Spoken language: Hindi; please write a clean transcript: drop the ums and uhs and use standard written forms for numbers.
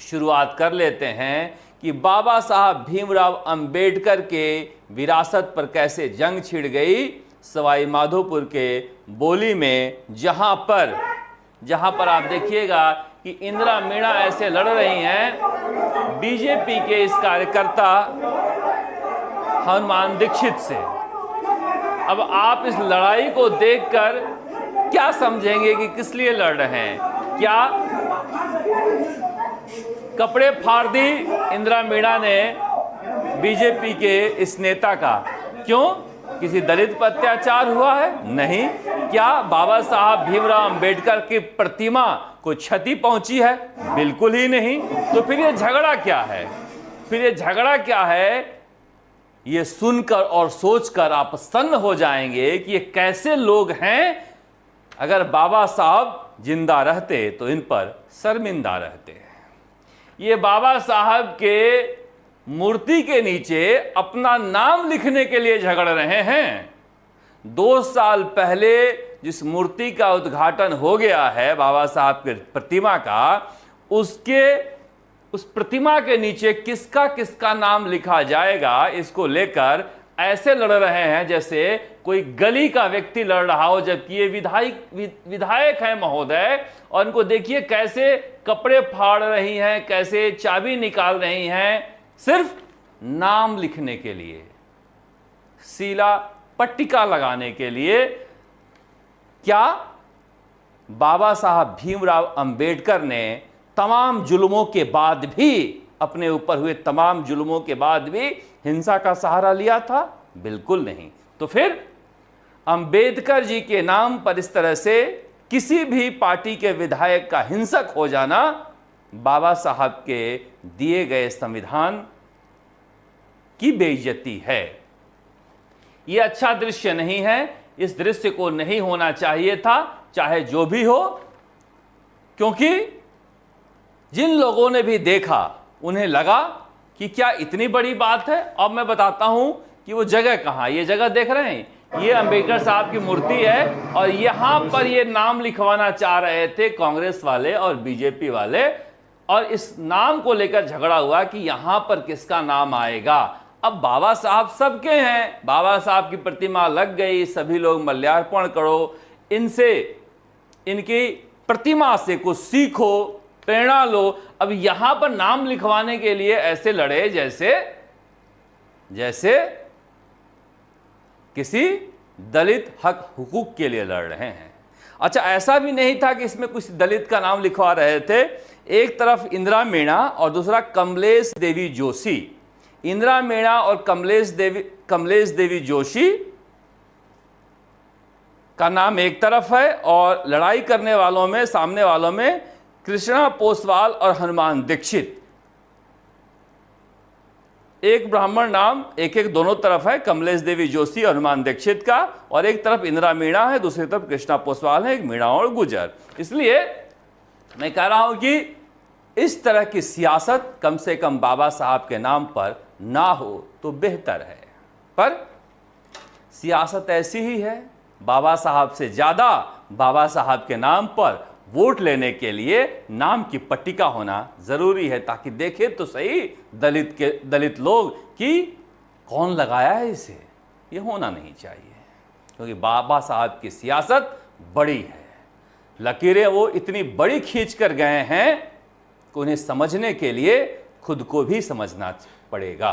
शुरुआत कर लेते हैं कि बाबा साहब भीमराव अंबेडकर के विरासत पर कैसे जंग छिड़ गई सवाई माधोपुर के बोली में, जहां पर आप देखिएगा कि इंदिरा मीणा ऐसे लड़ रही हैं बीजेपी के इस कार्यकर्ता हनुमान दीक्षित से। अब आप इस लड़ाई को देखकर क्या समझेंगे कि किस लिए लड़ रहे हैं? क्या कपड़े फाड़ दी इंदिरा मीणा ने बीजेपी के इस नेता का? क्यों? किसी दलित पर अत्याचार हुआ है? नहीं। क्या बाबा साहब भीमराव अंबेडकर की प्रतिमा को क्षति पहुंची है? बिल्कुल ही नहीं। तो फिर ये झगड़ा क्या है? ये सुनकर और सोचकर आप सन्न हो जाएंगे कि ये कैसे लोग हैं। अगर बाबा साहब जिंदा रहते तो इन पर शर्मिंदा रहते। ये बाबा साहब के मूर्ति के नीचे अपना नाम लिखने के लिए झगड़ रहे हैं। 2 साल पहले जिस मूर्ति का उद्घाटन हो गया है बाबा साहब के प्रतिमा का, उस प्रतिमा के नीचे किसका नाम लिखा जाएगा, इसको लेकर ऐसे लड़ रहे हैं जैसे कोई गली का व्यक्ति लड़ रहा हो, जबकि ये विधायक है महोदय। और इनको देखिए कैसे कपड़े फाड़ रही हैं, कैसे चाबी निकाल रही हैं, सिर्फ नाम लिखने के लिए, सीला पट्टिका लगाने के लिए। क्या बाबा साहब भीमराव अंबेडकर ने तमाम जुल्मों के बाद भी, अपने ऊपर हुए तमाम जुल्मों के बाद भी हिंसा का सहारा लिया था? बिल्कुल नहीं। तो फिर अंबेडकर जी के नाम पर इस तरह से किसी भी पार्टी के विधायक का हिंसक हो जाना बाबा साहब के दिए गए संविधान की बेइज्जती है। यह अच्छा दृश्य नहीं है। इस दृश्य को नहीं होना चाहिए था, चाहे जो भी हो, क्योंकि जिन लोगों ने भी देखा उन्हें लगा कि क्या इतनी बड़ी बात है। अब मैं बताता हूं कि वो जगह कहां। ये जगह देख रहे हैं, ये अंबेडकर साहब की मूर्ति है और यहां पर ये नाम लिखवाना चाह रहे थे कांग्रेस वाले और बीजेपी वाले, और इस नाम को लेकर झगड़ा हुआ कि यहां पर किसका नाम आएगा। अब बाबा साहब सबके हैं, बाबा साहब की प्रतिमा लग गई, सभी लोग माल्यार्पण करो, इनसे, इनकी प्रतिमा से कुछ सीखो, प्रेरणा लो। अब यहां पर नाम लिखवाने के लिए ऐसे लड़े जैसे किसी दलित हक हुकूक के लिए लड़ रहे हैं। अच्छा, ऐसा भी नहीं था कि इसमें कुछ दलित का नाम लिखवा रहे थे। एक तरफ इंदिरा मीणा और दूसरा कमलेश देवी जोशी। इंदिरा मीणा और कमलेश देवी जोशी का नाम एक तरफ है और लड़ाई करने वालों में, सामने वालों में कृष्णा पोसवाल और हनुमान दीक्षित। एक ब्राह्मण नाम एक दोनों तरफ है, कमलेश देवी जोशी और हनुमान दीक्षित का, और एक तरफ इंदिरा मीणा है, दूसरी तरफ कृष्णा पोसवाल है, एक मीणा और गुजर। इसलिए मैं कह रहा हूं कि इस तरह की सियासत कम से कम बाबा साहब के नाम पर ना हो तो बेहतर है। पर सियासत ऐसी ही है, बाबा साहब से ज्यादा बाबा साहब के नाम पर वोट लेने के लिए नाम की पट्टिका होना जरूरी है, ताकि देखे तो सही दलित लोग कि कौन लगाया है इसे। ये होना नहीं चाहिए, क्योंकि बाबा साहब की सियासत बड़ी है। लकीरें वो इतनी बड़ी खींच कर गए हैं कि उन्हें समझने के लिए खुद को भी समझना पड़ेगा।